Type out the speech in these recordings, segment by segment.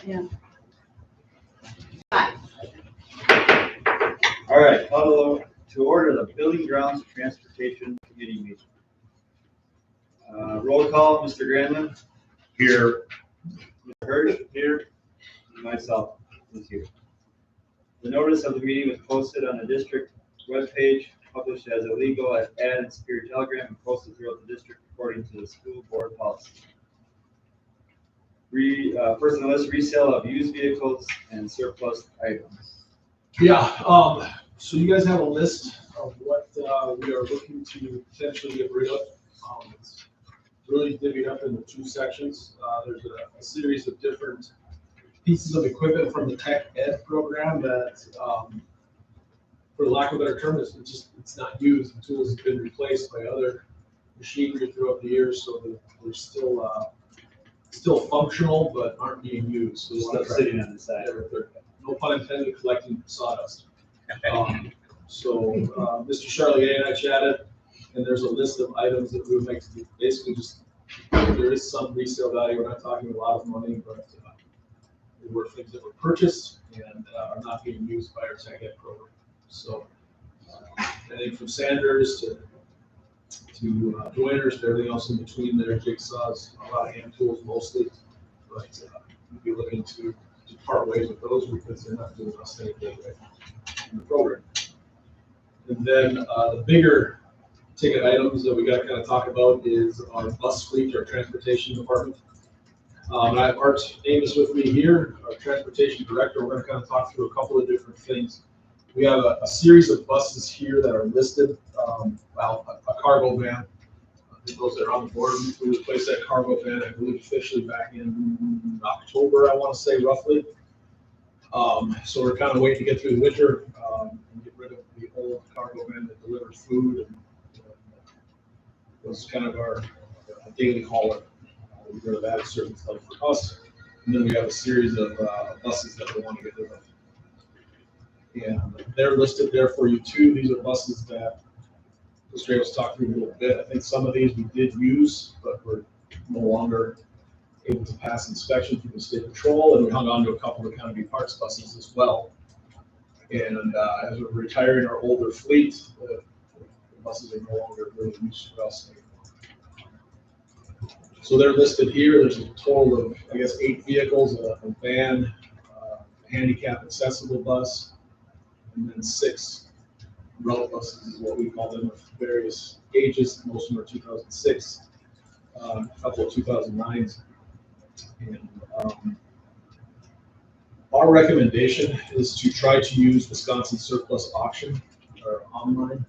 Yeah. All right, call to order the Building Grounds Transportation Committee meeting. Roll call, Mr. Granlund. Here. Mr. Hirsch. Here. And myself is here. The notice of the meeting was posted on the district webpage, published as a legal ad in Superior Telegram, and posted throughout the district according to the school board policy. First on the list, resale of used vehicles and surplus items. Yeah, so you guys have a list of what we are looking to potentially get rid of. It's really divvied up into two sections. There's a series of different pieces of equipment from the tech ed program that, for lack of a better term, it's not used. The tools have been replaced by other machinery throughout the years, so they're still functional but aren't being used. So Stuff sitting on the side. they're, no pun intended, collecting sawdust. Mr. Charlier and I chatted, and there's a list of items that we would like to basically just, there is some resale value. We're not talking a lot of money, but there were things that were purchased and are not being used by our tech ed program. So anything from sanders to joiners to everything else in between there, jigsaws, a lot of hand tools mostly, but we'd be looking to part ways with those because they're not doing us any good in the program. And then the bigger ticket items that we got to kind of talk about is our bus fleet, our transportation department. I have Art Amos with me here, our transportation director. We're going to kind of talk through a couple of different things. We have a series of buses here that are listed. A cargo van. Those that are on the board, we replaced that cargo van, I believe, officially back in October, I want to say, roughly. So we're kind of waiting to get through the winter and get rid of the old cargo van that delivers food and was kind of our daily hauler. We got rid of that at certain stuff for us. And then we have a series of buses that we want to get rid of. And they're listed there for you too. These are buses that Mr. Amos talked through a little bit. I think some of these we did use, but we're no longer able to pass inspection through the state patrol, and we hung on to a couple of County Parks buses as well. And as we're retiring our older fleet, the buses are no longer really used for us anymore. So they're listed here. There's a total of, I guess, 8 vehicles, a van, a handicap accessible bus, and then 6 route buses is what we call them, of various ages. Most of them are 2006, a couple of 2009s. And our recommendation is to try to use Wisconsin Surplus Auction, or online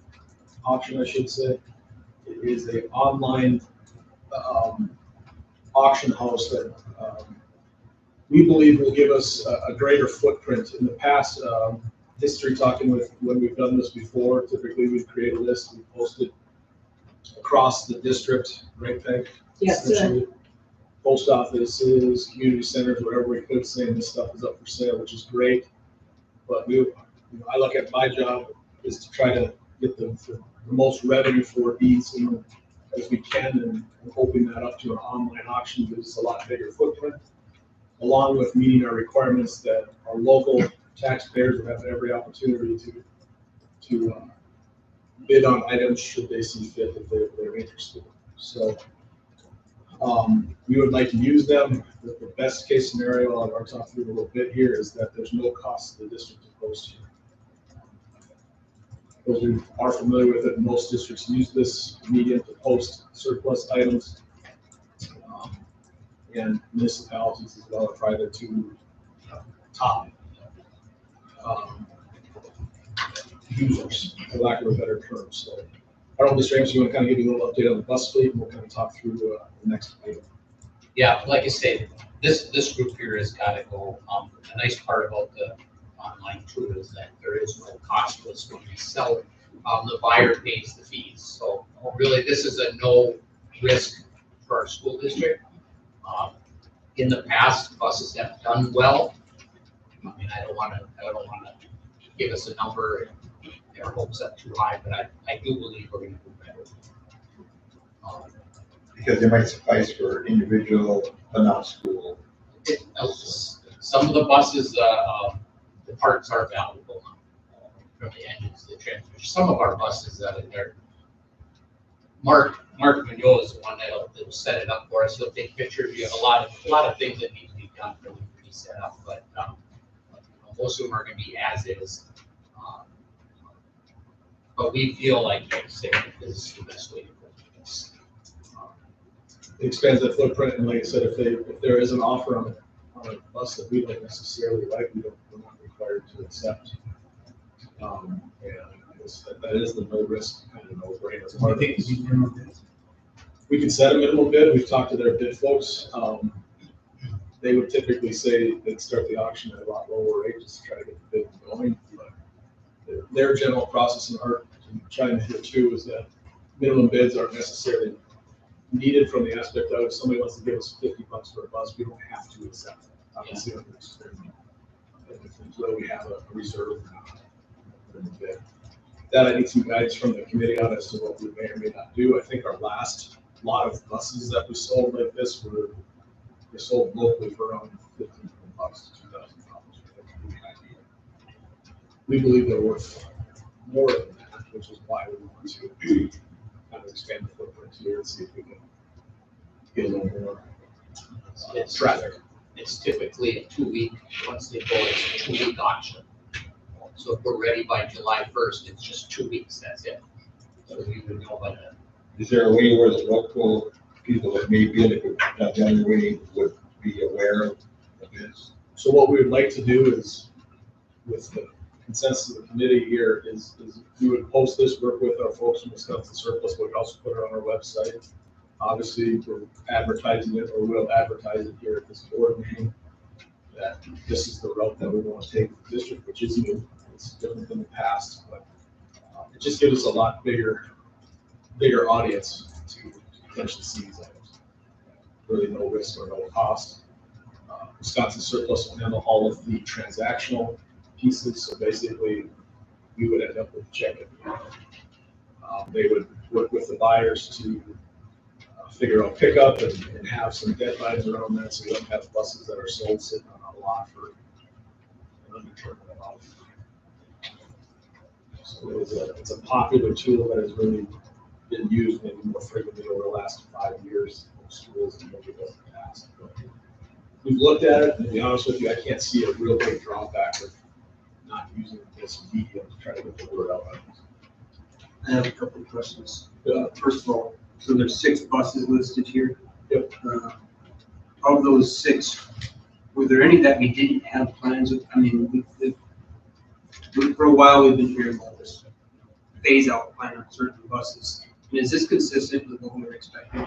auction, I should say. It is an online auction house that we believe will give us a greater footprint. In the past, history talking with when we've done this before, typically we'd create a list, we post it across the district, right, Peg? Yes, Post offices, community centers, wherever we could, saying this stuff is up for sale, which is great. But I look at my job is to try to get the most revenue for these as we can, and opening that up to an online auction gives us a lot bigger footprint, along with meeting our requirements that our local taxpayers would have every opportunity to bid on items should they see fit if they're interested. So we would like to use them. The best case scenario, I'll talk through a little bit here, is that there's no cost to the district to post here. Those who are familiar with it, most districts use this medium to post surplus items, and municipalities as well are probably the two top users, for lack of a better term. So I don't know, Mr. Amos, you want to kind of give you a little update on the bus fleet, and we'll kind of talk through the next item. Yeah, like I said, this group here has got to go. The nice part about the online tool is that there is no cost to us when we sell it. The buyer pays the fees. So really, this is a no risk for our school district. In the past, buses have done well. I mean, I don't want to give us a number and their hopes up too high, but I do believe we're going to do better. Because they might suffice for individual, but not school. Some of the buses, the parts are valuable, from the engines, the transmission. Some of our buses that are there. Mark Mignot is the one that'll set it up for us. He'll take pictures. You have a lot of things that need to be done for them to be set up, but most of them are going to be as is. But we feel like this is the best way to go with this. It expands that footprint, and like I said, if there is an offer on a bus that we don't necessarily like, we're not required to accept. And I guess that is the no risk kind of no brainer. So I think you can remove this. We can set a minimum bid. We've talked to their bid folks. They would typically say they'd start the auction at a lot lower rate just to try to get the bid going. But their general process and our trying to hit too is that minimum bids aren't necessarily needed from the aspect of if somebody wants to give us $50 for a bus, we don't have to accept it. Obviously, under experiment, until we have a reserve in the bid. That I need some guidance from the committee on as to what we may or may not do. I think our last lot of buses that we sold like this were sold locally for around $1,500 to $2,000. We believe they're worth more than that, which is why we want to kind of expand the footprint here and see if we can get a little more traffic. It's typically a 2-week, once they go, it's a 2-week auction. So if we're ready by July 1st, it's just 2 weeks, that's it. So we would know by then. Is there a way where the local people that may be in it, not the other way, would be aware of this? So what we would like to do is, with the consensus of the committee here, is we would post this, work with our folks from Wisconsin Surplus, but we also put it on our website. Obviously, we're advertising it, or will advertise it here at this board meeting, that this is the route that we want to take with the district, which is new. It's different than the past, but it just gives us a lot bigger audience to potentially see these items. Really no risk or no cost. Wisconsin Surplus will handle all of the transactional pieces, so basically we would end up with a check at the end. They would work with the buyers to figure out pickup and have some deadlines around that, so we don't have buses that are sold sitting on a lot for an undetermined amount. So it's a popular tool that has really been used maybe more frequently over the last 5 years in schools than maybe it was in the past. But we've looked at it, and to be honest with you, I can't see a real big drawback of not using this medium to try to get the word out. I have a couple of questions. First of all, so there's 6 buses listed here. Yep. Of those 6, were there any that we didn't have plans with? I mean, for a while we've been hearing about this phase out plan on certain buses. And is this consistent with what we were expecting?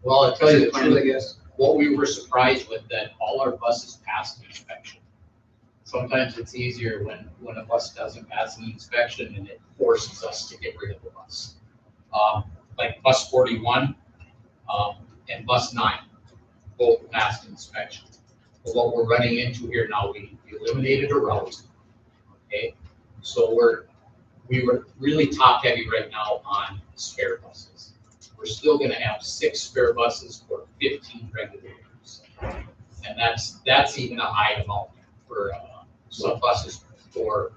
Well, I'll tell you the Plans, I truth, guess. what we were surprised with, that all our buses passed the inspection. Sometimes it's easier when a bus doesn't pass an inspection and it forces us to get rid of the bus. Like bus 41 and bus 9, both passed inspection. But what we're running into here now, we eliminated a route. Okay, so we were really top heavy right now on spare buses. We're still going to have 6 spare buses for 15 regular use, and that's even a high amount for some buses for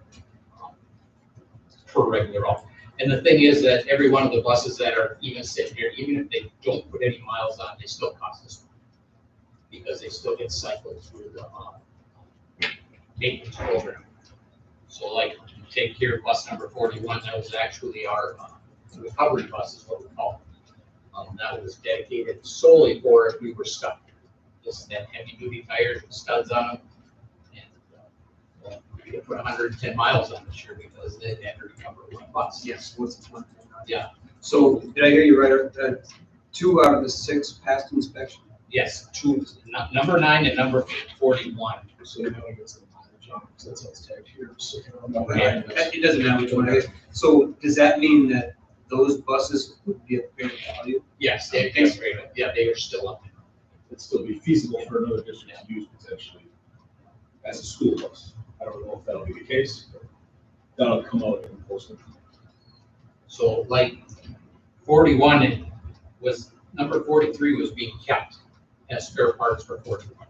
per regular route. And the thing is that every one of the buses that are even sitting here, even if they don't put any miles on, they still cost us money because they still get cycled through the maintenance program. So like, you take here bus number 41, that was actually our recovery bus is what we call it. That was dedicated solely for if we were stuck. Just that heavy duty tires and studs on them. And we could put 110 miles on this year because they had to recover one bus. Yes, what's the plan? Yeah. So did I hear you right? 2 out of the 6 passed inspection? Yes, number 9 and number 41. So now it gets the mileage on it, because that's how it's tagged here. So, Okay. It doesn't matter which one it is. So does that mean that those buses would be at fair value? Yes, they are still up there. it'd still be feasible for another district to use potentially as a school bus. I don't know if that'll be the case, but that'll come out in enforcement. So like 41 was, number 43 was being kept as spare parts for 41.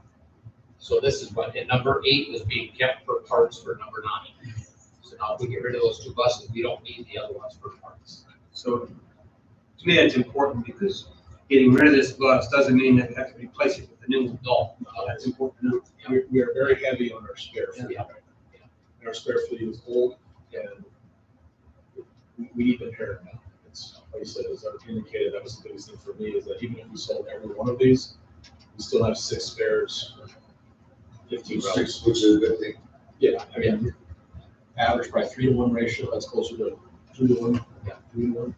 So this is what, and number 8 was being kept for parts for number 9. So now if we get rid of those 2 buses, we don't need the other ones for parts. So to me, that's important because getting rid of this bus doesn't mean that we have to replace it with a new one. No, That's important to know. We are very heavy on our spare fleet. Yeah. And our spare fleet is old and we need to repair it now. It's, like I said, as I indicated, that was the biggest thing for me is that even if we sold every one of these, we still have 6 spares, 15 routes. Six, which is a good thing. Yeah, I mean, average probably 3-to-1 ratio, that's closer to 2-to-1. Yeah. 3-to-1.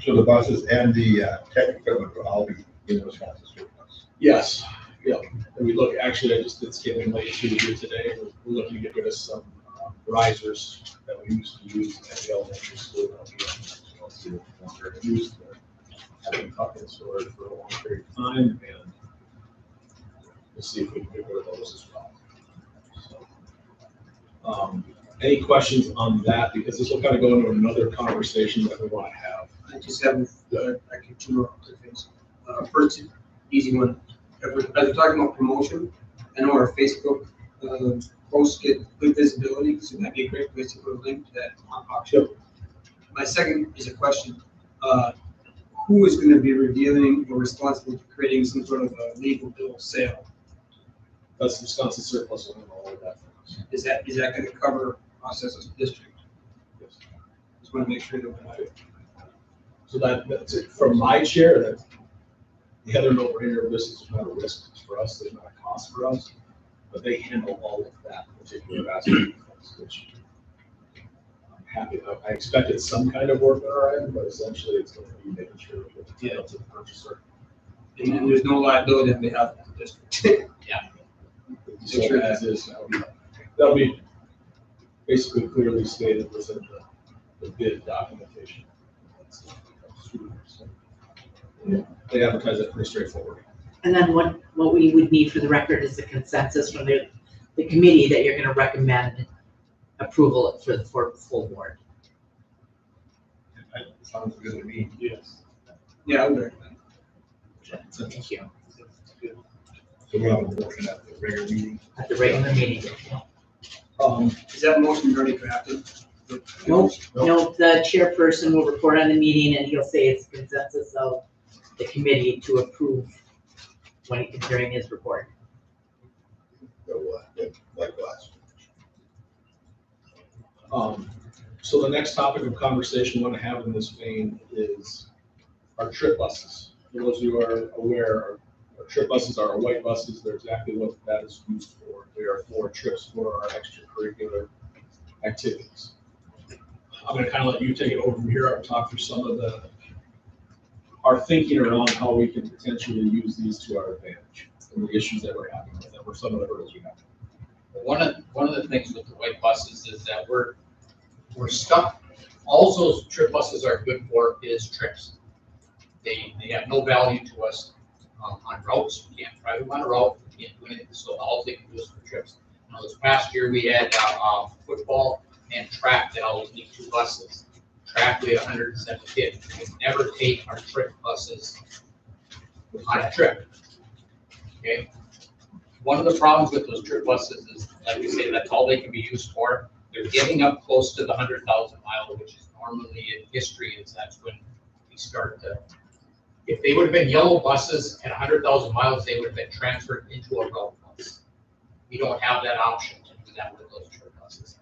So the buses and the tech equipment will all be in Wisconsin surplus. Yes, yeah. And we look, actually, I just did skim in late too here today. We're looking to get rid of some risers that we used to use at the elementary school. Used to have them tucked in storage for a long period of time, and we'll see if we can get rid of those as well. So, any questions on that? Because this will kind of go into another conversation that we want to have. I just have, I can two more other things. First, easy one. As we're talking about promotion, I know our Facebook posts get good visibility, so that'd be a great place to put a link to that auction. My second is a question. Who is going to be reviewing or responsible for creating some sort of a legal bill of sale? That's Wisconsin surplus and all of that. Is that going to cover us as a district? Yes. Just want to make sure that we're not. So that's it. From my chair, that the other no-brainer, this is not a risk for us, there's not a cost for us, but they handle all of that particular aspect, which I'm happy. I expected some kind of work on our end, but essentially it's going to be making sure we get the title to the purchaser. And then there's no liability on behalf of the district. So as is, that'll be basically clearly stated within the bid documentation. They advertise it pretty straightforward. And then what we would need for the record is the consensus from the committee that you're gonna recommend approval for the full board. Sounds good to me. Yes. Yeah, I would recommend. Thank you. So we'll have a motion at the regular meeting. At the regular meeting. Is that motion already drafted? Nope. No, the chairperson will report on the meeting and he'll say it's consensus of the committee to approve when he's during his report. So, likewise. So the next topic of conversation we want to have in this vein is our trip buses. For those of you who are aware, our trip buses are our white buses. They're exactly what that is used for. They are for trips for our extracurricular activities. I'm going to kind of let you take it over from here. I'll talk through some of our thinking around how we can potentially use these to our advantage and the issues that we're having with them, or some of the hurdles we have. One of the things with the white buses is that we're stuck. All those trip buses are good for is trips. They have no value to us on routes. We can't drive them on a route. We can't do anything. So all they can do is for trips. Now this past year we had football and track that always need 2 buses. Track we had 107 kids. We never take our trip buses on a trip. Okay. One of the problems with those trip buses is, like we say, that's all they can be used for. They're getting up close to the 100,000 mile, which is normally in history is that's when we start to. If they would have been yellow buses at 100,000 miles, they would have been transferred into a route bus. We don't have that option to do that with those trip buses.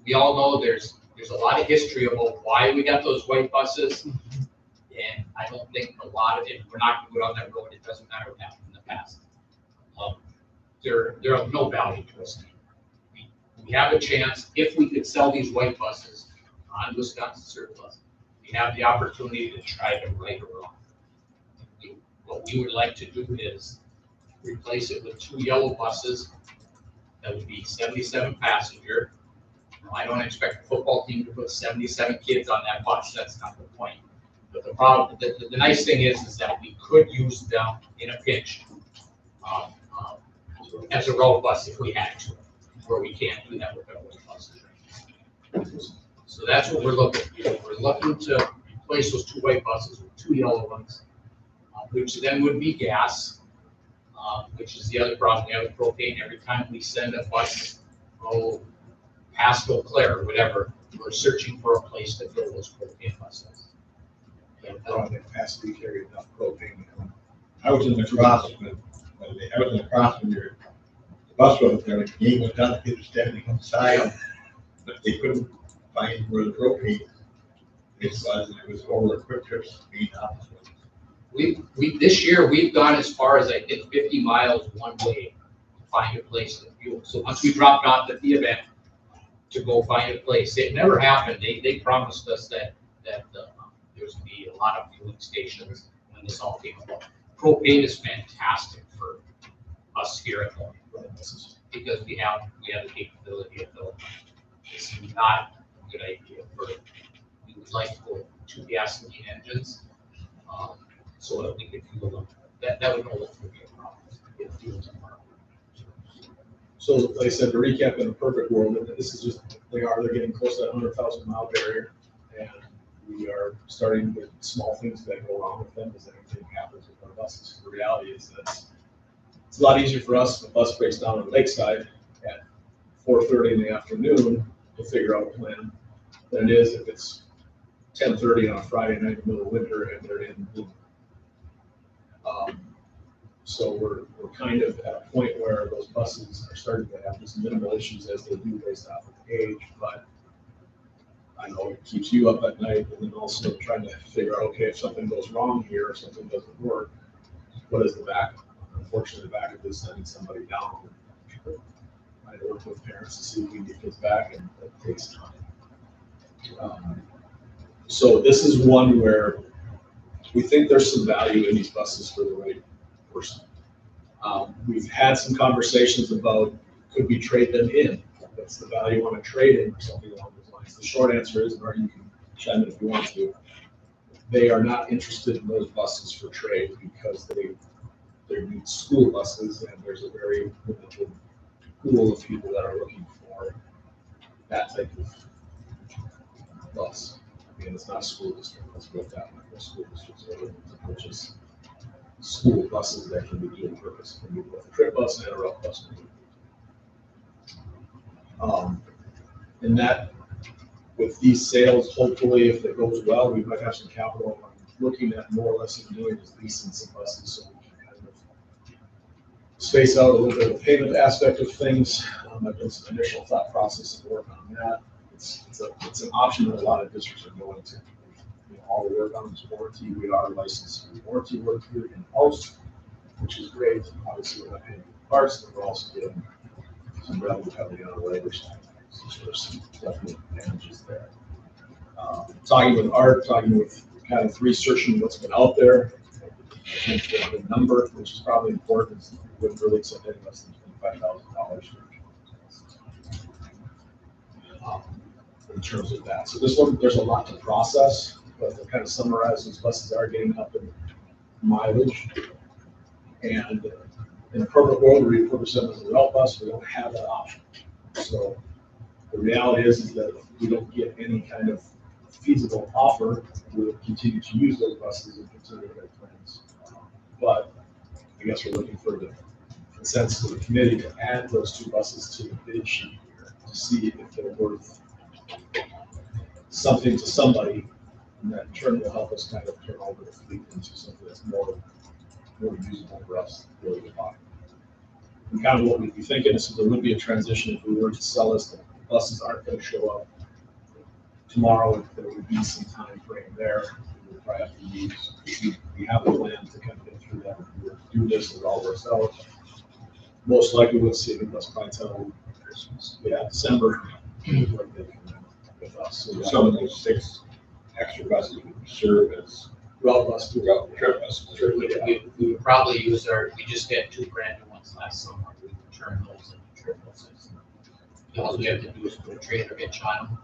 We all know there's a lot of history about why we got those white buses, and I don't think a lot of it. We're not going to go down that road. It doesn't matter what happened in the past. They're of no value to us. We have a chance, if we could sell these white buses on Wisconsin surplus, we have the opportunity to try to right or wrong. What we would like to do is replace it with 2 yellow buses that would be 77 passenger. I don't expect the football team to put 77 kids on that bus. That's not the point. But the problem, the nice thing is that we could use them in a pinch as a road bus if we had to, where we can't do that with our white buses. So that's what we're looking for. We're looking to replace those 2 white buses with 2 yellow ones, which then would be gas. which is the other problem. We have with propane. Every time we send a bus, past Eau Claire or whatever, we're searching for a place to fill those propane buses. And, Around the capacity to carry enough propane. I was in the cross when the bus was there, the game was done, they were standing outside, but they couldn't find where the propane was, and it was over Quick Trips being up. we this year, we've gone as far as I think 50 miles one way to find a place to fuel. So once we dropped off at the event to go find a place, it never happened. They promised us that there's going to be a lot of fueling stations when this all came about. Propane is fantastic for us here at home because we have the capability of filling. It's not a good idea for, we would like to go to gasoline engines, so that we could fuel them. That would always be a problem if fuels are. So like I said, to recap, in a perfect world, and this is just, they're getting close to that 100,000 mile barrier. And we are starting with small things that go wrong with them as everything happens with our buses. The reality is that it's a lot easier for us if the bus breaks down on Lakeside at 4:30 in the afternoon to figure out a plan than it is if it's 10:30 on a Friday night in the middle of winter and they're in Bloom. So we're kind of at a point where those buses are starting to have just minimal issues as they do based off of age, but I know it keeps you up at night, and then also trying to figure out, okay, if something goes wrong here, or something doesn't work, what is the backup? Unfortunately, the backup is sending somebody down. I work with parents to see if we can get kids back, and it takes time. So this is one where we think there's some value in these buses for the right person. We've had some conversations about, could we trade them in? What's the value on a trade-in or something along those lines? The short answer is, or you can chime in if you want to, they are not interested in those buses for trade because they're new school buses, and there's a very limited pool of people that are looking for that type of bus. I mean, it's not a school district, let's go with that one. Most school districts are looking to purchase school buses that can be dual purpose, can be both a trip bus and a route bus. And that, with these sales, hopefully, if it goes well, we might have some capital. I'm looking at more or less doing is leasing some buses so we can kind of space out a little bit of the payment aspect of things. I've done some initial thought process and work on that. It's an option that a lot of districts are going to. You know, all the work on this warranty, we are licensed for warranty work here in house, which is great. Obviously, we're not paying for parts, but we're also getting some revenue coming on the labor side. So there's some definite advantages there. Talking with Art, talking with kind of researching what's been out there. I think the number, which is probably important, is we wouldn't really accept any less than $25,000 in terms of that. So this one, there's a lot to process, but to kind of summarize, these buses are getting up in mileage. And in a perfect world, we repurpose them as a route bus. We don't have that option. So the reality is that if we don't get any kind of feasible offer, we'll continue to use those buses and consider their plans. But I guess we're looking for the consensus of the committee to add those two buses to the bid sheet here to see if they're worth something to somebody, and that in turn will help us kind of turn over the fleet into something that's more usable for us to really buy. And kind of what we'd be thinking is there would be a transition if we were to sell this. The buses aren't going to show up tomorrow. There would be some time frame there. We would probably have to use. We have a plan to kind of get through that. We would do this with all of ourselves. Most likely, we'll see the bus by until December. With us. So Some of those 6 extra buses would serve as route bus to route trip buses. We would probably use we just had 2 brand new ones last summer. We would turn those into trip buses. All we have to do is put a trailer hitch on them.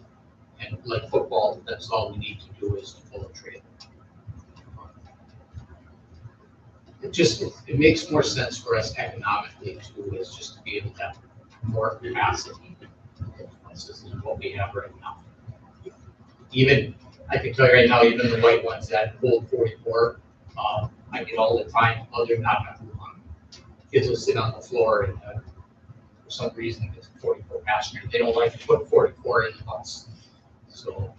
And like football, that's all we need to do is to pull a trailer. It makes more sense for us economically too, is just to be able to have more capacity than what we have right now. Even, I can tell you right now, even the white ones that hold 44, I get all the time, they're not gonna move on. kids will sit on the floor and, for some reason, it's 44 passenger. They don't like to put 44 in the bus. So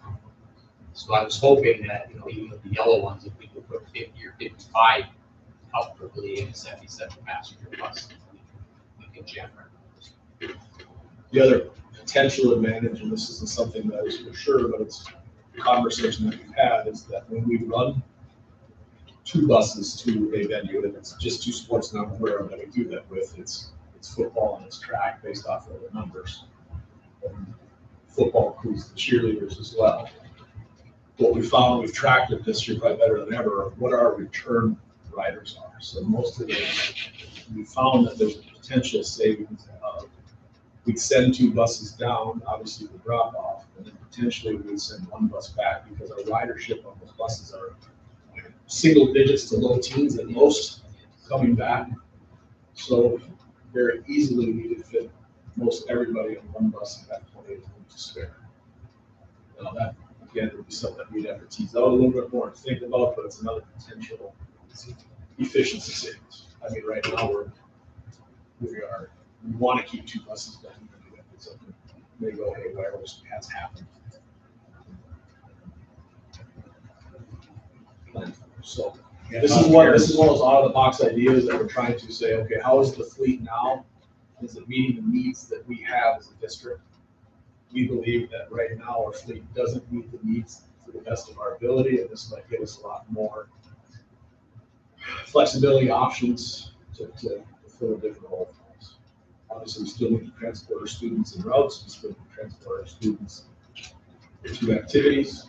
I was hoping that, even with the yellow ones, if we could put 50 or 55 comfortably in a 77 passenger bus, we can jam our numbers. The other potential advantage, and this isn't something that is for sure, but it's a conversation that we've had, is that when we run two buses to a venue, and it's just two sports now where that we do that with, it's football and it's track based off of the numbers. And football includes the cheerleaders as well. What we found, we've tracked it this year probably better than ever, what our return riders are. So most of them, we found that there's a potential savings of, we'd send two buses down, obviously the drop off, and then potentially we'd send one bus back because our ridership on those buses are single digits to low teens at most coming back. So very easily we could fit most everybody on one bus and have plenty of room to spare. Now that, again, would be something we'd have to tease out a little bit more and think about, but it's another potential efficiency savings. I mean, right now we want to keep two buses down. Something may go haywire, which has happened. So this is one of those out of the box ideas that we're trying to say, okay, how is the fleet now? Is it meeting the needs that we have as a district? We believe that right now our fleet doesn't meet the needs to the best of our ability, and this might give us a lot more flexibility options to fill a different role for us. Obviously, we still need to transport our students en routes. We still need to transport our students to activities.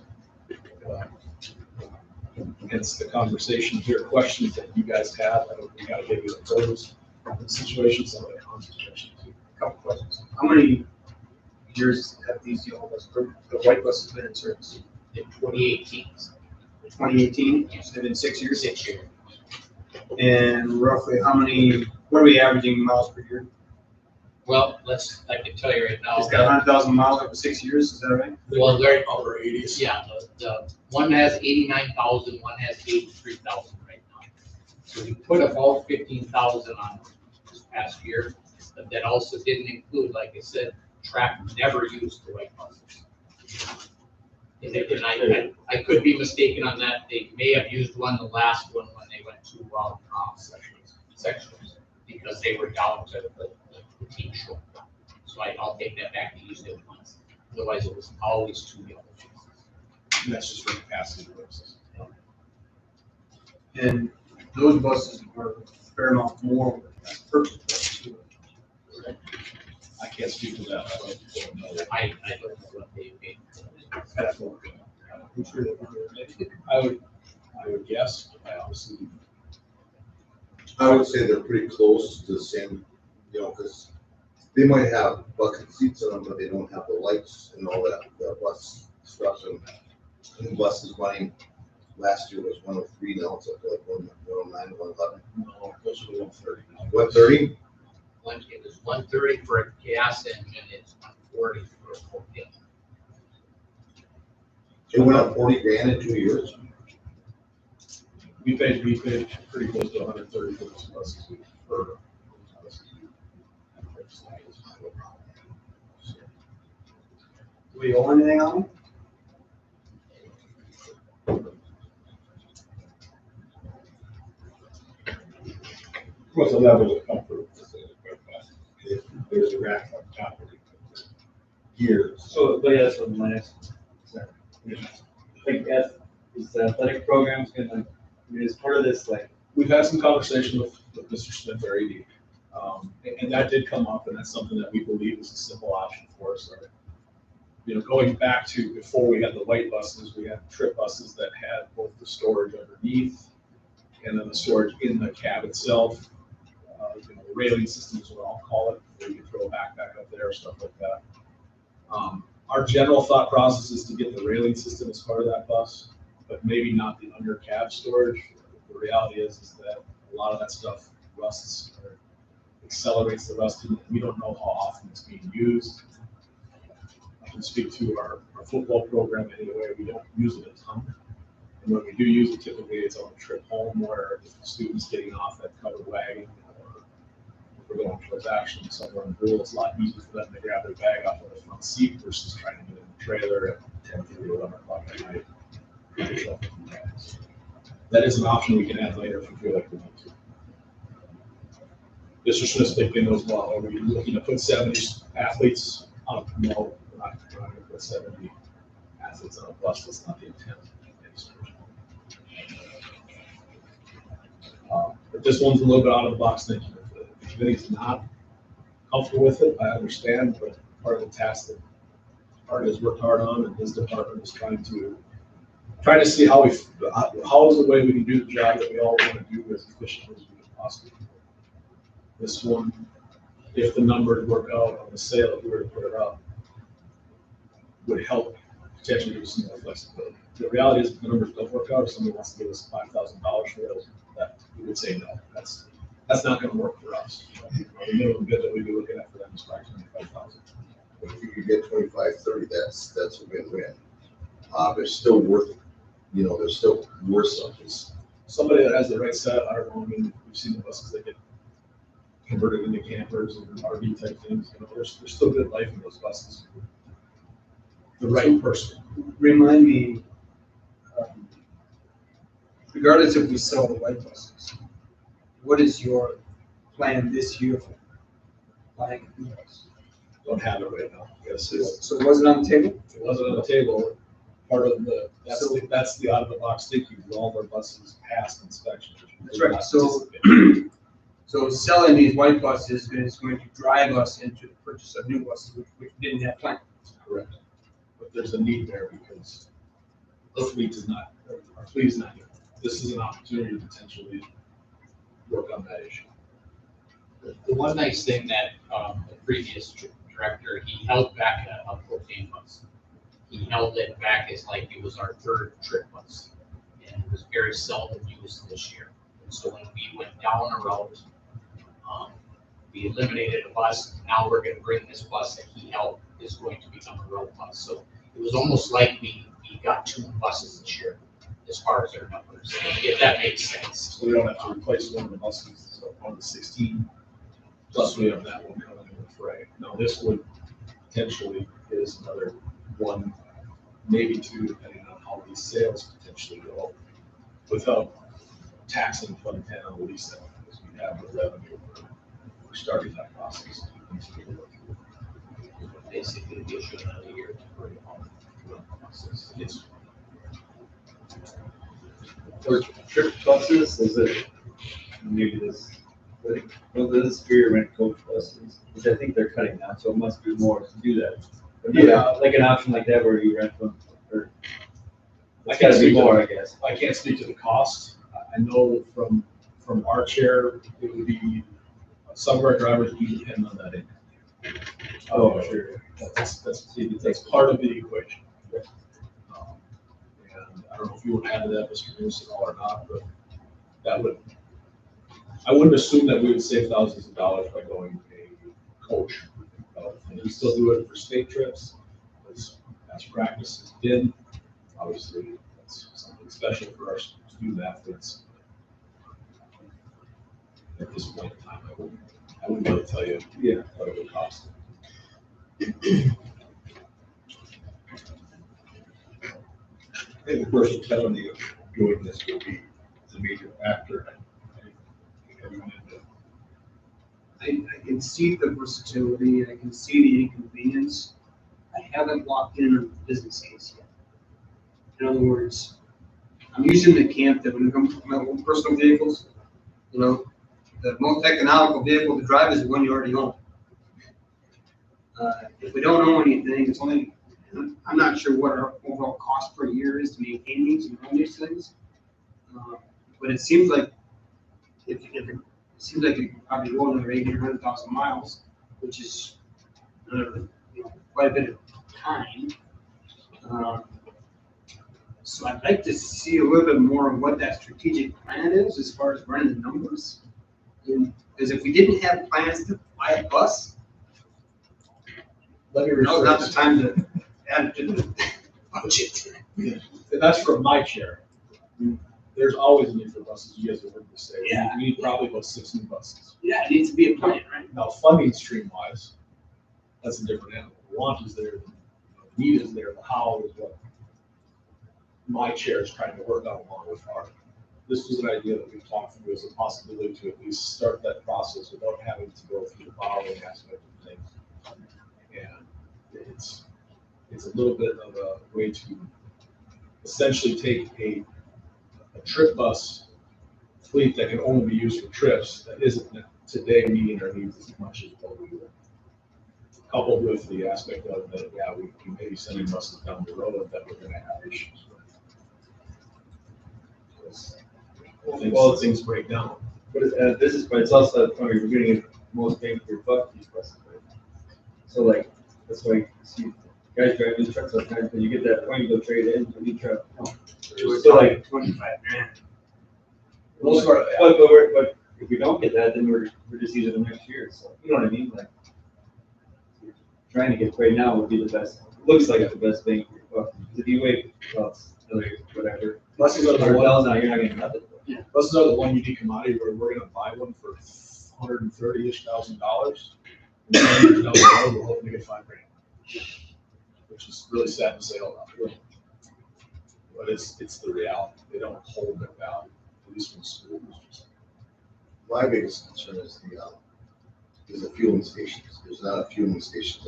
Hence the conversation here, questions that you guys have. I don't think we got to give you the pros of the situation, some of the cons situations. Couple questions. How many years have these yellow buses, the white buses been in service? In 2018, 2018, so they've been 6 years. 6 years. And roughly how many, what are we averaging miles per year? Well, I can tell you right now. It's got 100,000 miles over 6 years, is that right? Well, they're, Upper 80s. yeah, the one has 89,000, one has 83,000 right now. So we put about 15,000 on this past year, but that also didn't include, like I said, track never used the white buses. And I could be mistaken on that. They may have used one, the last one, when they went to sections, because they were down to the team short. So I'll take that back. They used it once. Otherwise, it was always two yellow buses. And that's just for capacity purposes. And those buses are a fair amount more purchase price too. I can't speak to that. I don't know what they paid. I'm sure that I would guess, I obviously. I would say they're pretty close to the same, because they might have bucket seats in them, but they don't have the lights and all that, the bus stuff. And the buses running last year was 103, now it's up to like 109, 111. No, closer to 130. 130? It was 130 for a gas engine, it's 140 for a propane. It went up 40 grand in 2 years. We paid pretty close to 130 for those buses. Do we owe anything on them? Of course, a level of comfort. If there's a rack on top of it, gears. So, but yeah, that's what my next. Like, is the athletic programs gonna, is part of this, like, We've had some conversation with Mr. Smith, our AD, and that did come up, and that's something that we believe is a simple option for us. Going back to before we had the white buses, we had trip buses that had both the storage underneath and then the storage in the cab itself. The railing system is what I'll call it, where you can throw a backpack up there, stuff like that. Our general thought process is to get the railing system as part of that bus, but maybe not the under cab storage. The reality is that a lot of that stuff rusts or accelerates the rusting, and we don't know how often it's being used. I can speak to our football program anyway. We don't use it a ton. And when we do use it, typically it's on a trip home where the student's getting off that covered wagon or we're going towards action somewhere in rural, it's a lot easier for them to grab their bag off of the front seat versus trying to get in the trailer at 10:30 or 11 o'clock at night. That is an option we can add later if we feel like we want to. Mr. Smith's big thing was, well, are we looking to put 70 athletes on? No, we're not trying to put 70 athletes on a bus. That's not the intent. But this one's a little bit out of the box thinking. If the committee's not comfortable with it, I understand, but part of the task that Art has worked hard on and his department is trying to see how is the way we can do the job that we all want to do as efficiently as we can possibly. This one, if the numbers work out on the sale, if we were to put it up, would help potentially give us some more flexibility. The reality is, if the numbers don't work out, if somebody wants to give us $5,000 for those, that we would say no. That's not going to work for us. The minimum bid that we'd be looking at for them is $25,000. If you could get 25, 30, that's a win-win. They're still worth it. You know, they're still worth something. Somebody that has the right setup, I don't know, I mean, we've seen the buses that get converted into campers and RV type things, you know, there's still good life in those buses. The right person. Remind me, regardless if we sell the white buses, what is your plan this year for buying a new bus? Don't have it right now. Yes, it So was it on the table? wasn't on the table. Part of that's the out of the box thinking. All of our buses passed inspection. That's right. So selling these white buses is going to drive us into the purchase of new buses, which we didn't have planned. Correct. But there's a need there because our fleet is not here. This is an opportunity to potentially work on that issue. The one nice thing that the previous director, he held back a propane bus. He held it back as like it was our third trip bus. And it was very seldom used this year. And so when we went down a route, we eliminated a bus. Now we're going to bring this bus that he held is going to become a road bus. So it was almost like we got 2 buses this year as far as our numbers, if that makes sense. So we don't have to replace one of the buses, so one of the 16, plus we have that one coming in the fray. Now this one potentially is another 1, maybe 2, depending on how these sales potentially go, without taxing Fund 10 on the lease sale, because we have the revenue for starting that process. Basically, we should have a year to bring on the process. Yes. For trip buses, is it maybe this, well, this is for your rent coach buses, which I think they're cutting down, so it must be more to do that. But Yeah. like an option like that where you rent them, or I it's can't gotta be speak to more, the- I guess. I can't speak to the cost. I know from our chair, it would be, some of our drivers do depend on that income. Oh, sure. That's part of the equation. And I don't know if you would add to that, Mr. Newsom, or not, but I wouldn't assume that we would save thousands of dollars by going a coach. And we still do it for state trips, as practice has been. Obviously, that's something special for our student athletes. At this point in time, I wouldn't be able to tell you what it would cost. I think the versatility of doing this will be the major factor. I can see the versatility, I can see the inconvenience. I haven't locked in on the business case yet. In other words, I'm using the camp that when it comes to my own personal vehicles, you know, the most economical vehicle to drive is the one you already own. If we don't own anything, it's only, I'm not sure what our overall cost per year is to maintain these and own these things. But it seems like it seems like it could probably go another 800,000 miles, which is another, quite a bit of time. So I'd like to see a little bit more of what that strategic plan is as far as running the numbers. Because if we didn't have plans to buy a bus, Let me now's not the rephrase. time to add it to the budget. And that's from my chair. there's always a need for buses, you guys have heard me say. Yeah. We need probably about 6 new buses. Yeah, it needs to be a plan, right? Now, funding stream wise, that's a different animal. The want is there, the need is there, the how is what my chair is trying to work out along with our. This was an idea that we've talked through as a possibility to at least start that process without having to go through the borrowing aspect of things. And it's a little bit of a way to essentially take a trip bus fleet that can only be used for trips that isn't today meeting our needs as much as what we would. Coupled with the aspect of that, yeah, we may be sending buses down the road that we're gonna have issues with. Well, things break down. But it's also the point where you're getting most bang for your buck, these buses, right? So like, that's why you see guys driving these trucks sometimes, when you get that point, you go trade in, a new truck. So like, 25 grand. Most of our, but if we don't get that, then we're just using them next year, so, you know what I mean, like. Trying to get right now would be the best, looks like it's the best bang for your buck, because if you wait, well, it's another, whatever. buses are the $100 one, now, you're not getting nothing. buses are the one unique commodity where we're gonna buy one for $130,000. And 10 years down the road, we're hoping to get $5 grand. Which is really sad to say out loud. But it's the reality. They don't hold their value, at least from school. My biggest concern is the fueling stations. There's not a fueling stations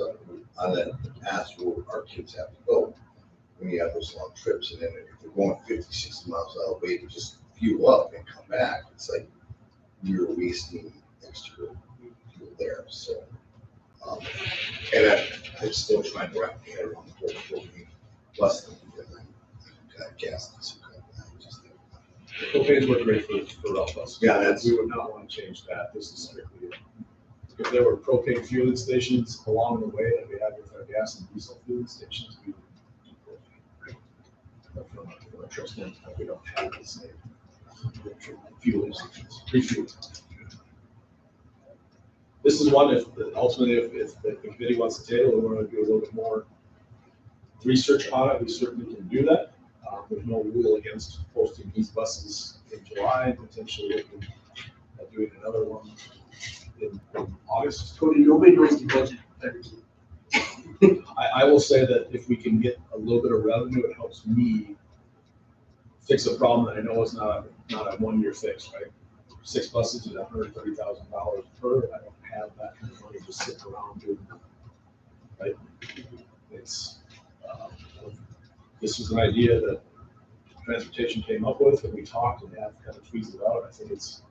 on that path where our kids have to go. When you have those long trips, and then if they're going 50, 60 miles out of the way to just fuel up and come back, it's like you're wasting extra fuel there, so. And I'm still trying to wrap my head around the whole thing, less than gas. Propane's work great for rough buses. Yeah, We would not want to change that. This is strictly, if there were propane fueling stations along the way that we had with our gas and diesel fueling stations, we would do propane. But from a truck standpoint, we don't have the same fueling stations, refueling. This is one, if ultimately, if the committee wants to table, we want to do a little bit more research on it, we certainly can do that. There's no rule against posting these buses in July, and potentially looking at doing another one in August. Cody, nobody knows the budget better than you. I will say that if we can get a little bit of revenue, it helps me fix a problem that I know is not a one-year fix, right? 6 buses at $130,000 per, I don't have that kind of money just sitting around doing nothing, right? It's, this is an idea that transportation came up with, and we talked and have kind of tweezed it out. I think it's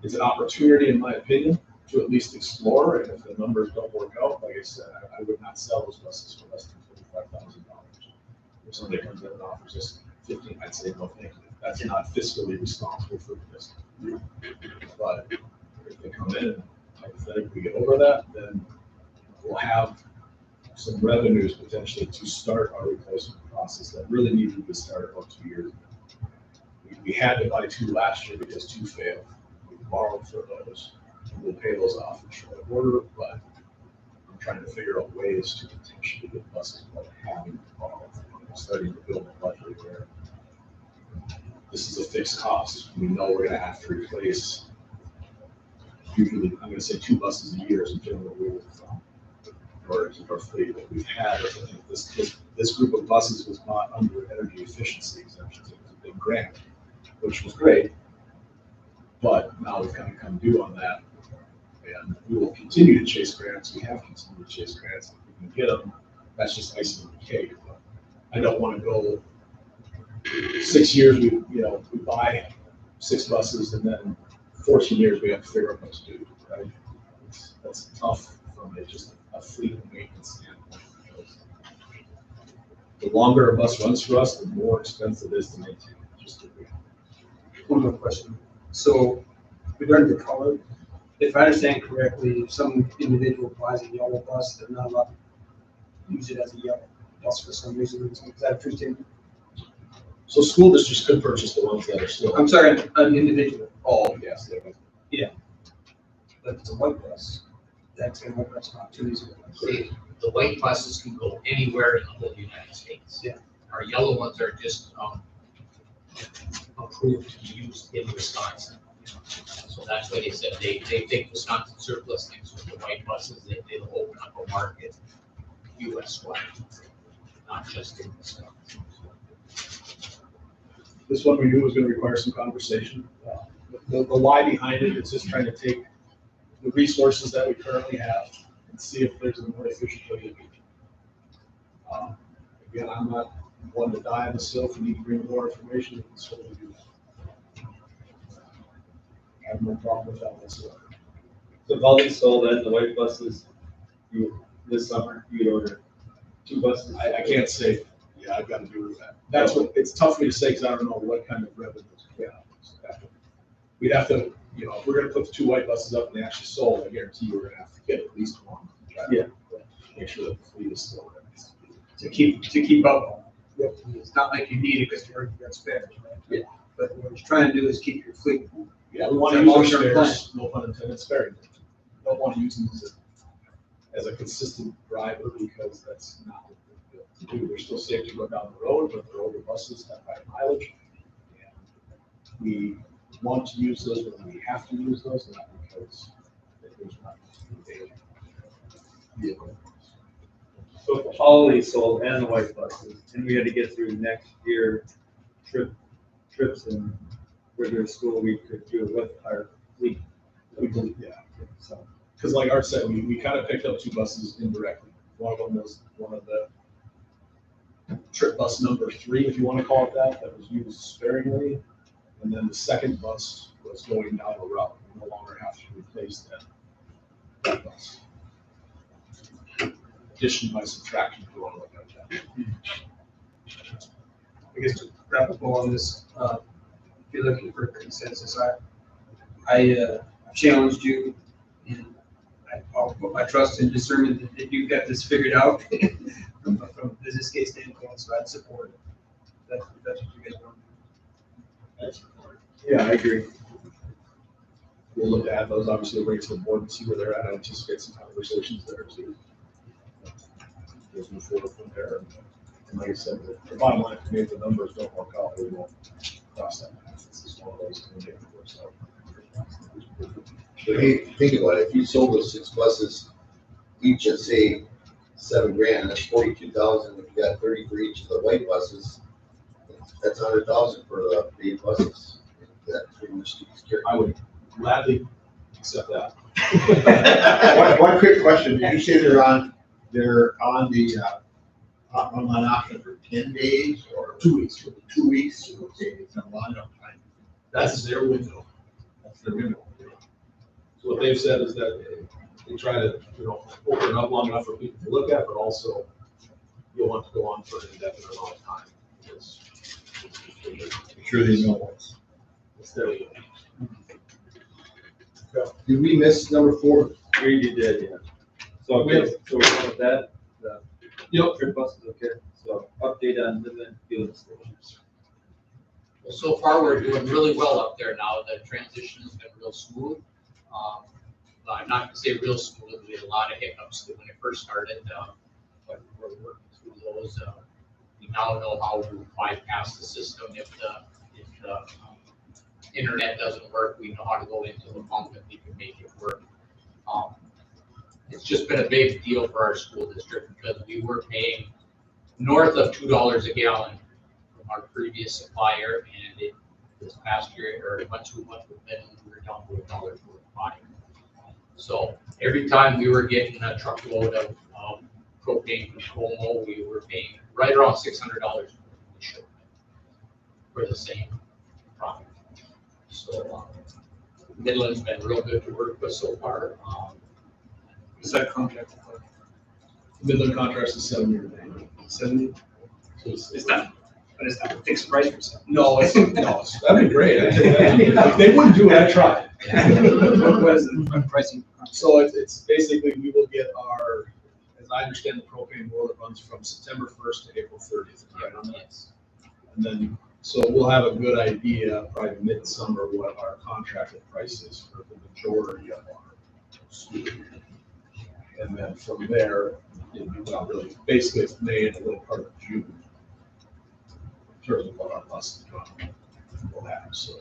an opportunity, in my opinion, to at least explore, and if the numbers don't work out, like I said, I would not sell those buses for less than $45,000. If somebody comes in and offers us 15, I'd say no thank you. That's not fiscally responsible for the district. But if they come in and hypothetically get over that, then we'll have some revenues potentially to start our replacement process that really needed to be started about 2 years ago. We had to buy 2 last year because 2 failed. We borrowed for those. We'll pay those off in short order, but I'm trying to figure out ways to potentially get buses without having to borrow. I'm starting to build a budget where this is a fixed cost. We know we're gonna have to replace, usually, I'm gonna say 2 buses a year is a general rule of thumb in order to keep our fleet that we've had. I think this group of buses was bought under energy efficiency exemptions. It was a big grant, which was great, but now we've kind of come due on that. And we will continue to chase grants. We have continued to chase grants. If we can get them, that's just icing on the cake. But I don't want to go 6 years, we buy 6 buses, and then 14 years, we have to figure out what to do, right? That's tough from just a fleet maintenance standpoint. Because the longer a bus runs for us, the more expensive it is to maintain. Just to be. One more question. So regarding the color, if I understand correctly, if some individual buys a yellow bus, they're not allowed to use it as a yellow bus for some reason. Is that a true statement? So school districts could purchase the ones that are still. I'm sorry, an individual, Oh, yes, they would. but it's a white bus. That's a white bus, not 2 years ago. See, the white buses can go anywhere in the whole United States. Yeah. Our yellow ones are just, approved to be used in Wisconsin. So that's why they said they think Wisconsin surplus things with the white buses, they'll open up a market US wide, not just in Wisconsin. This one we knew was gonna require some conversation. The why behind it is just trying to take the resources that we currently have and see if there's a more efficient way to do it. Again, I'm not one to die on this hill. If we need to bring more information, we can certainly do that. I have no problem with that whatsoever. So if all these sold and the white buses, this summer, you'd order 2 buses? I can't say, yeah, I've got to do that. That's what, it's tough for me to say because I don't know what kind of revenues we have. We'd have to, you know, if we're gonna put the 2 white buses up and they actually sold, I guarantee you we're gonna have to get at least one. Yeah. Make sure that the fleet is still there. To keep up. It's not like you need it because you're already got spares, right? Yeah. But what you're trying to do is keep your fleet. Yeah, we want It's to a use our long-term spares, no pun intended, sparing. Don't want to use them as a consistent driver because that's not what we're built to do. They're still safe to go down the road, but they're older buses, have high mileage. And we want to use those when we have to use those, not because there's not a daily vehicle. So if all these sold and the white buses, and we had to get through next year trips and regular school, we could do it with our fleet. We believe, yeah. So, Because like Art said, we kind of picked up 2 buses indirectly. One of them was one of the trip bus number 3, if you want to call it that was used sparingly. And then the second bus was going down a route. We no longer have to replace that bus. Addition by subtraction, if you want to look at that. I guess to wrap up on this, if you're looking for consensus, I challenged you, and I'll put my trust in discernment that you've got this figured out from a business case standpoint, so I'd support it. That's what you guys want. yeah, I agree. We'll look to add those, obviously, bring it to the board and see where they're at. I anticipate some conversations there too. Let's move forward from there. And like I said, the bottom line, if maybe the numbers don't work out, we won't cross that path. This is one of those things that works out. But hey, think about it, if you sold those 6 buses, each at say $7,000, that's 42,000. If you got 30 for each of the white buses, that's 100,000 for the 8 buses. That pretty much takes care I of it. would gladly accept that. One quick question, did you say they're on the online option for 10 days or 2 weeks. 2 weeks? Okay, it's not a lot enough time. That's their window. That's their window. So what they've said is that they try to, open it up long enough for people to look at, but also you'll want to go on for an indefinite amount of time. Because I'm sure they know what's. it's their window. Did we miss number 4? You did, yeah. So, okay, so we're done with that? The Yep. trip buses, okay, so update on Midland fueling stations. Well, so far, we're doing really well up there now. The transition has been real smooth. I'm not gonna say real smooth, we had a lot of hiccups when it first started, but we're working through those. We now know how to bypass the system if the internet doesn't work, we know how to go into the pump and we can make it work. It's just been a big deal for our school district because we were paying north of $2 a gallon from our previous supplier, and this past year, or once we went with them, we were down to $1.45. So every time we were getting a truckload of propane from Como, we were paying right around $600 for the same product. So Midland's been real good to work with so far. Is that contract? Midland contracts is 7-year. 70? So It's not, but it's not a fixed price or something. No, that'd be great. If they wouldn't do it, I'd try. What is the pricing? So it's basically, we will get our, as I understand the propane roll, it runs from September 1st to April 30th. Right on that. Yes. And then, so we'll have a good idea, probably mid-summer, what our contracted price is for the majority of our school year. And then from there, well, really, basically it's May and a little part of June. In terms of what our buses run. will have, so.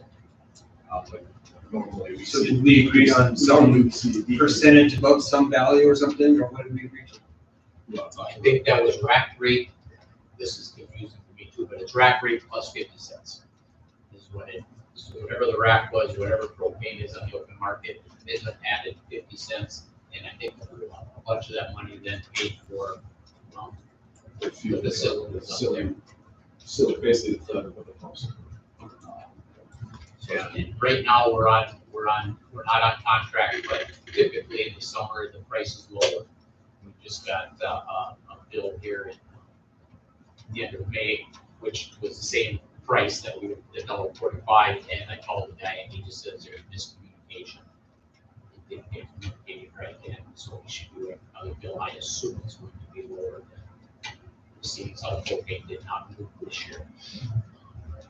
But normally we So see. did we agree on some we see a decrease. percentage above some value or something, or what did we agree to? Well, it's I not- think that was rack rate, this is confusing for me too, but it's rack rate plus 50 cents. Is what it, so whatever the rack was, whatever propane is on the open market, is added 50 cents. And I think a bunch of that money then paid for They the feel facilities up there. So basically, the flood of the pumps. So, and right now, we're not on contract, but typically in the summer, the price is lower. We just got a bill here at the end of May, which was the same price that we were, the $1.45, and I called the guy and he just says there's miscommunication. It didn't get communicated right then, so we should do another bill. I assume it's going to be lower than the seeing how propane did not move this year.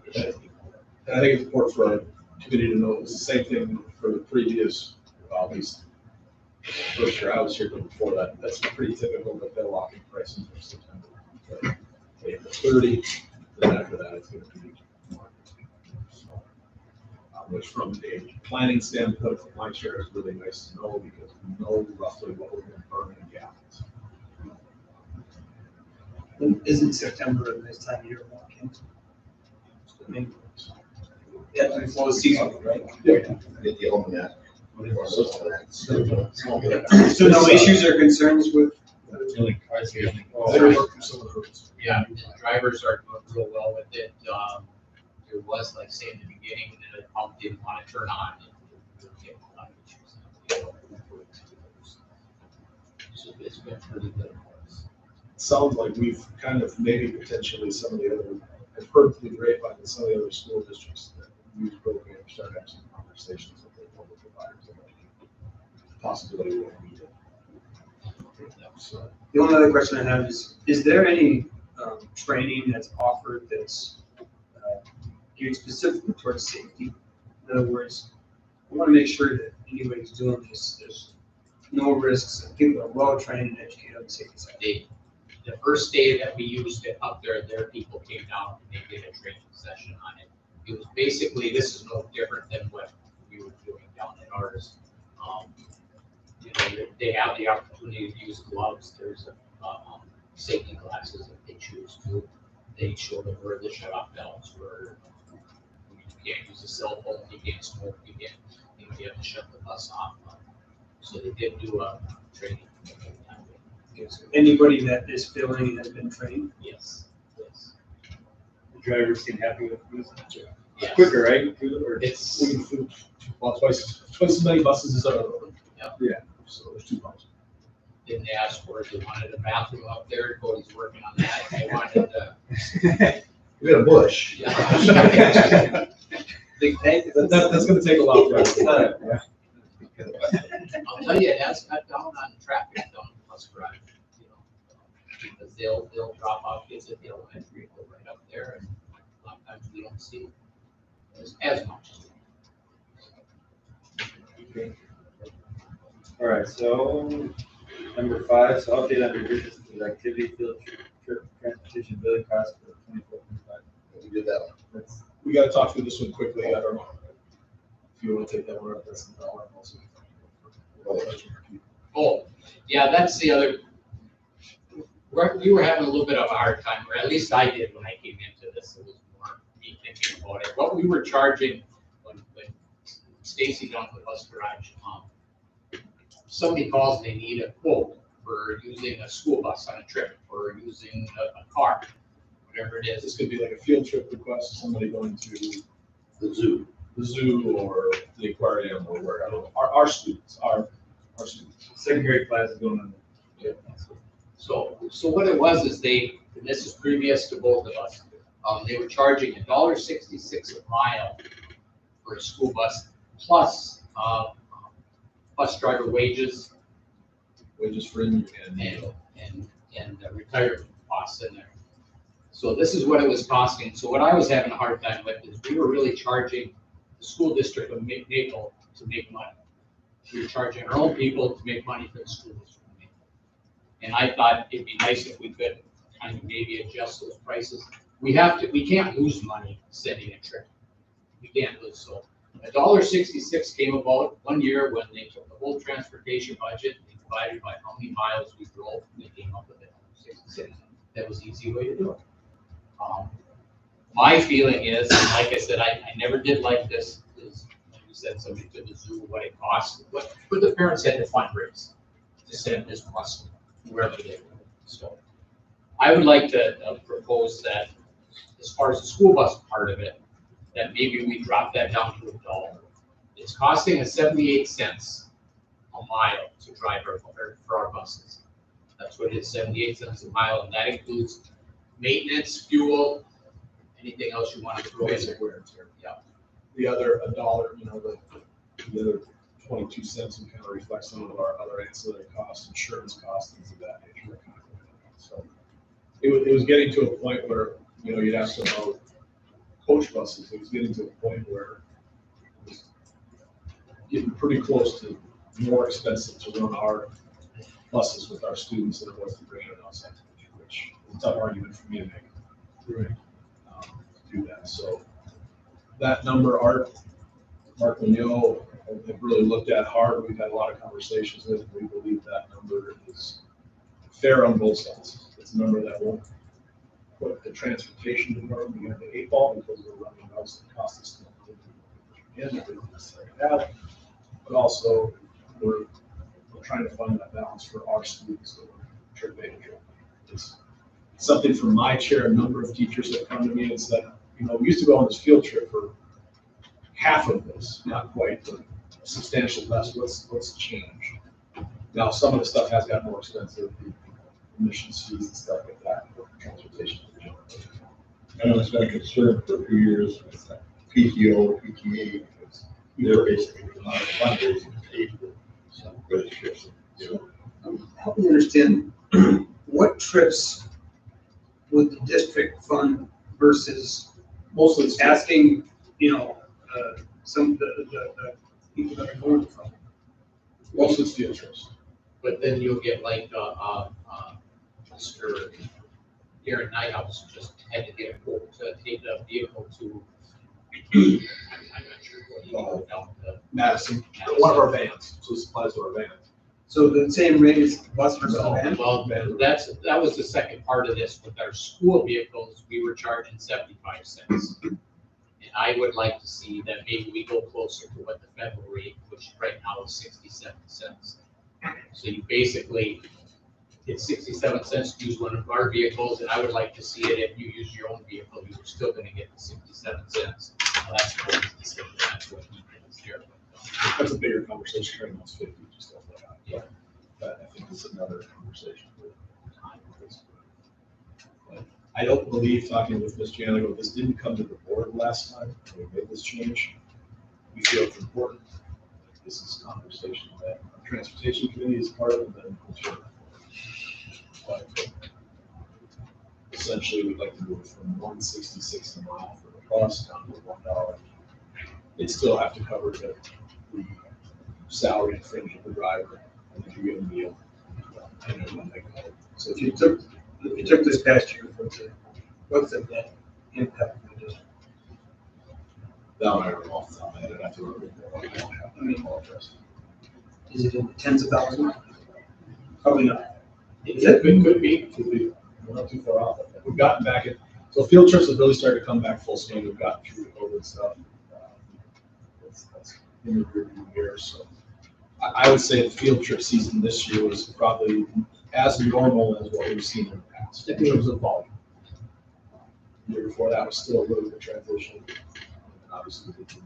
It should be lower. And I think it's important for our committee to know, it's the same thing for the previous, well, at least first year I was here, but before that, that's pretty typical that they're locking prices for September. But April 30, then after that, it's gonna be more. So, which from a planning standpoint, from my chair, is really nice to know, because we know roughly what we're gonna burn in gallons. Isn't September a nice time of year to walk in? I mean, yeah, before the season, right? Get the almanac. So no issues or concerns with? Oh, they're working some of the hurdles. Yeah, the drivers are doing real well with it. There was, like say in the beginning, that the pump didn't want to turn on. And we were getting a lot of issues. So it's been pretty good for us. Sounds like we've kind of maybe potentially some of the other, I've heard through the grapevine that some of the other school districts that use program start having some conversations with their public providers about the possibility of we need it. So, The only other question I have is there any training that's offered that's geared specifically towards safety? In other words, I want to make sure that anybody's doing this, there's no risks, and people are well trained and educated on the safety side. The first day that we used it up there, their people came down and they did a training session on it. It was basically, this is no different than what we were doing down at ours. You know, they have the opportunity to use gloves. There's safety glasses if they choose to. They show them where the shut-off valves were. You can't use a cell phone, you can't smoke, you can't, you know, you have to shut the bus off. So they did do a training. So anybody that is filling has been trained. Yes, yes. The drivers seem happy with it. Yes. Quicker, right? Or It's, well, twice as many buses as other. Yeah. Yeah, so there's 2 buses. didn't ask for it, they wanted a bathroom up there, Cody's working on that, they wanted, We got a bush. yeah. Big tank. That's gonna take a while for us. Yeah. I'll tell you, it has cut down on traffic down the bus garage, you know, because they'll drop off kids at the elementary, go right up there, and a lot of times we don't see as much. All right, so number 5, so update on revisions to the activity field trip transportation billing costs for 24-25. We did that one. We gotta talk through this one quickly, I don't know. If you wanna take that one up, that's the dollar also. Oh, yeah, that's the other, we were having a little bit of a hard time, or at least I did when I came into this, it was more me thinking about it. What we were charging when Stacy down at the bus garage, somebody calls and they need a quote for using a school bus on a trip, or using a car, whatever it This is. could be like a field trip request, somebody going to The zoo. the zoo or the aquarium or where, I don't know, our students, our students. Second grade class is going on. So what it was is and this is previous to both of us, they were charging $1.66 a mile for a school bus, plus bus driver wages Wages fringe and. and retirement costs in there. So this is what it was costing. So what I was having a hard time with is we were really charging the school district of Maple to make money. We were charging our own people to make money for the school district of Maple. And I thought it'd be nice if we could kind of maybe adjust those prices. We can't lose money sending a trip. you can't lose. So $1.66 came about one year when they took the whole transportation budget, they divided by how many miles we drove, and they came up with $1.66. That was the easy way to do it. My feeling is, and like I said, I never did like this, is when you said somebody to the zoo, what it costs, but the parents had to fundraise to send this bus wherever they were. So I would like to propose that as far as the school bus part of it, that maybe we drop that down to $1. It's costing us 78 cents a mile to drive for our buses. That's what it is, 78 cents a mile, and that includes maintenance, fuel, anything else you want to throw in there. Basic wear and tear. Yeah. The other $1, you know, the other 22 cents would kind of reflect some of our other ancillary costs, insurance costs, things of that nature. So it was getting to a point where, you know, you'd ask about coach buses. It was getting to a point where it was getting pretty close to more expensive to run our buses with our students than it was to bring in an outside teacher, which is a tough argument for me to make. Right. To do that. So that number, Mark Munoz have really looked at hard. We've had a lot of conversations with. We believe that number is fair on both sides. It's a number that won't put the transportation department behind the 8 ball because we're running routes that cost us again, that we don't necessarily have. But also we're trying to find that balance for our students that we're trip day to trip. It's something from my chair, a number of teachers have come to me and said, you know, we used to go on this field trip for half of this, not quite, but substantially less. What's changed? Now, some of the stuff has gotten more expensive, the emissions fees and stuff like that, for transportation. I know it's been a concern for a few years with PTO, PTA, because they're basically a lot of fundraising to pay for the trips. So, Help me understand, what trips would the district fund versus Mostly it's asking, you know, some of the people that are going from? mostly it's field trips. But then you'll get like, Mr. Darren Nighthouse just had to get a quote to take the vehicle to, I'm not sure what he wrote down to. Madison, one of our vans, so it applies to our van. So the same rate as bus versus van? Well, that was the second part of this. With our school vehicles, we were charging 75 cents. And I would like to see that maybe we go closer to what the federal rate, which right now is 67 cents. So you basically get 67 cents to use one of our vehicles, and I would like to see it if you use your own vehicle, you were still gonna get the 67 cents. Well, that's what he's saying, that's what he is here. That's a bigger conversation, right now it's 50, just stuff like that. Yeah. That I think is another conversation. But I don't believe, talking with Ms. Janigo, this didn't come to the board last time when we made this change. We feel it's important. This is a conversation that our transportation committee is part of, and then culture. But essentially, we'd like to move from 166 a mile for the bus down to $1. They still have to cover the salary and fringe of the driver, and if you get a meal, and then when they call. So If you took this past year, what's the net impact of the district? down there off the top of my head, I'd have to remember. I don't have that, I apologize. Is it in the tens of thousands? Probably not. It could be, we're not too far off. We've gotten back in, so field trips have really started to come back full swing. We've gotten through the COVID stuff. That's in the rearview mirror, so. I would say the field trip season this year was probably as normal as what we've seen in the past, in terms of volume. The year before that was still a little bit of transition. And obviously, we did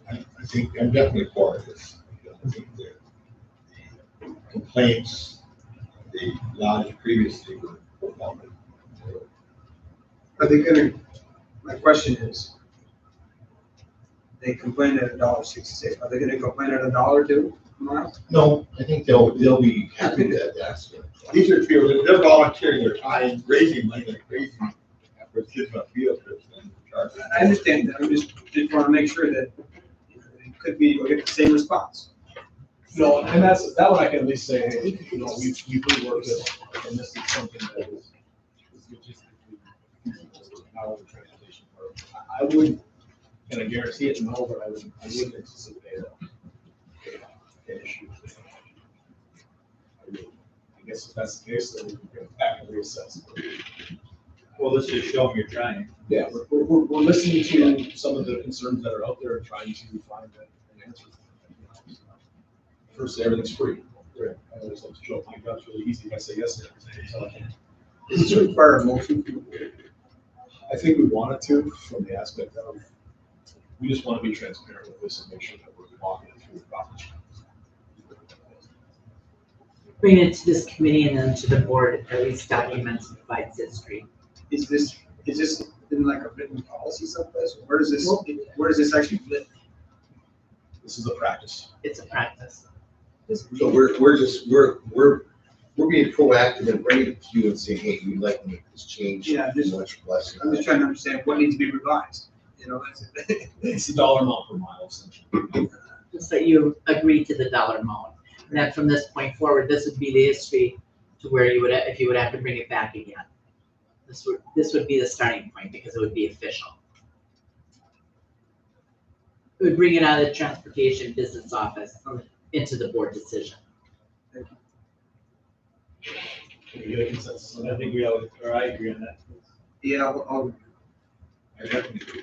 I think I'm definitely for this. I think the complaints they lodged previously were founded. Are they gonna, my question is, they complained at $1.66, are they gonna complain at $1 too, tomorrow? No, I think they'll be happy that that's, these are field, they're volunteering their time, raising money like crazy for kids on field trips and charging. I understand that, I just wanna make sure that it could be, we'll get the same response. No, and that one I can at least say, hey, you know, we've really worked it, and this is something that is logistically feasible, not only transportation part I wouldn't, can I guarantee it? No, but I wouldn't anticipate an issue. I guess if that's the case, then we can go back and reassess. Well, let's just show them you're trying. Yeah, we're listening to some of the concerns that are out there and trying to find an answer. First, everything's free. Right. I always like to joke, my God, it's really easy if I say yes to everything. So Does this require a motion from the board? I think we wanted to, from the aspect of, we just want to be transparent with this and make sure that we're walking it through the process. Bring it to this committee and then to the board, at least documents and provides history. Is this in like a written policy someplace? Where does this actually live? This is a practice. It's a practice. So we're being proactive and bringing it to you and saying, hey, we'd like to make this change. Yeah, just- Much less. I'm just trying to understand what needs to be revised, you know, that's it. It's the dollar amount per mile essentially. Just that you agree to the dollar amount. And then from this point forward, this would be the history to where you would, if you would have to bring it back again. This would be the starting point because it would be official. It would bring it out of the transportation business office into the board decision. Can we get a consensus on I that? think we all, or I agree on that. Yeah, I'll I definitely agree.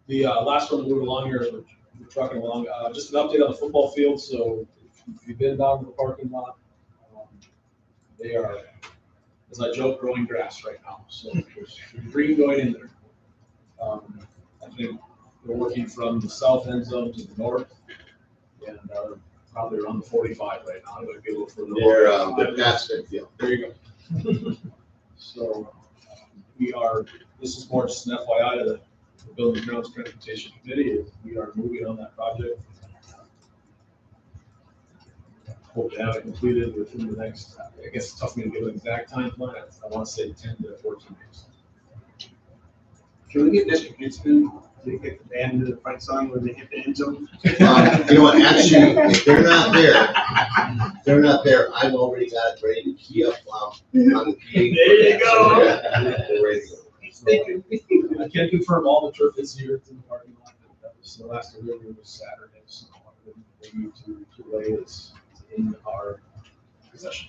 The last one to move along here, we're trucking along, just an update on the football field. So if you've been down to the parking lot, they are, as I joke, growing grass right now. So there's green going in there. I think we're working from the south end zone to the north and probably around the 45 right now. It might be a little further. They're past it, yeah. There you go. So we are, this is more just an FYI to the Building and Grounds Transportation Committee. We are moving on that project. Hope to have it completed within the next, I guess it's tough for me to give an exact timeline. I want to say 10 to 14 days. Can we get Mr. Ginsman to get the band to the fight song when they hit the end zone? You know what, actually, if they're not there, I've already got it ready to key up on the PA. There you go. They're ready to go. I can't confirm all the turf is here in the parking lot. That was the last delivery was Saturday, so they need to lay is in our possession.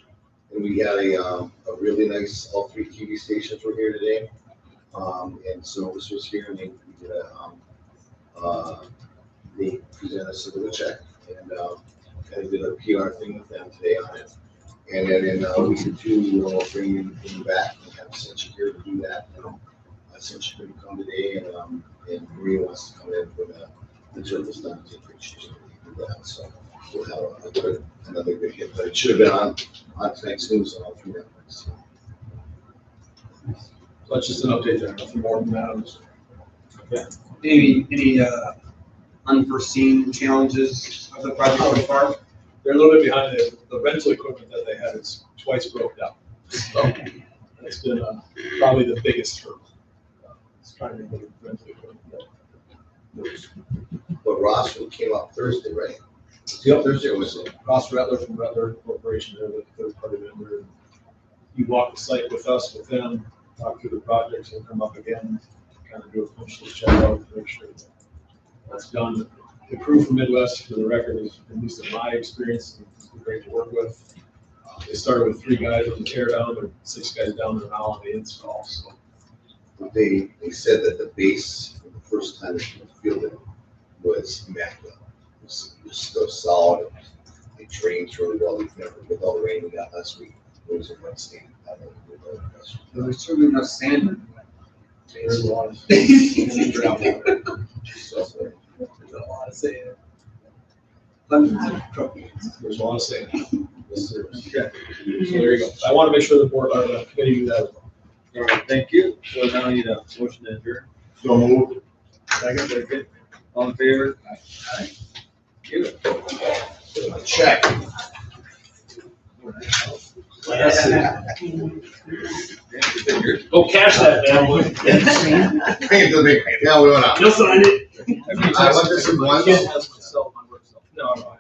And we had a really nice, all three TV stations were here today. And Synovus was here and they did they presented us with a check and kind of did a PR thing with them today on it. And then in a week or two, we'll bring you back and have Cinch here to do that. Cinch is going to come today and Maria wants to come in for the service done to take pictures and do that. So we'll have another good hit, but it should have been on tonight's news on all three networks. So that's just an update there, nothing more than that. Okay. Any unforeseen challenges of the project so far? They're a little bit behind the rental equipment that they had is twice broke down. So it's been probably the biggest hurdle. It's trying to get rental equipment. But Rossville came up Thursday, right? Yep. Thursday was it? Ross Rattler from Rattler Corporation, they're the third party vendor. You walk the site with us, with them, talk through the projects, and come up again, kind of do a punch list check out, make sure that's done. The crew from Midwest, for the record, is, at least in my experience, it's been great to work with. They started with 3 guys on the tear down, but 6 guys down there now on the install. So They said that the base, for the first time in the field, was immaculate. It was so solid. It drains really well. We've never, with all the rain we got last week, it was in one state. There's certainly enough sand. there's a lot of There's So, a lot of sand. Hundreds of truck names. There's a lot of sand. Yes, sir. Okay. So there you go. I want to make sure the board, or the committee do that as well. All right, thank you. So now I need a motion to adjourn. so moved. Second. All in favor? Aye. Check. Go cash that bad boy. Hey, the big, yeah, we went out. You'll sign it. I want this in one. My kid has myself, my work cell. No,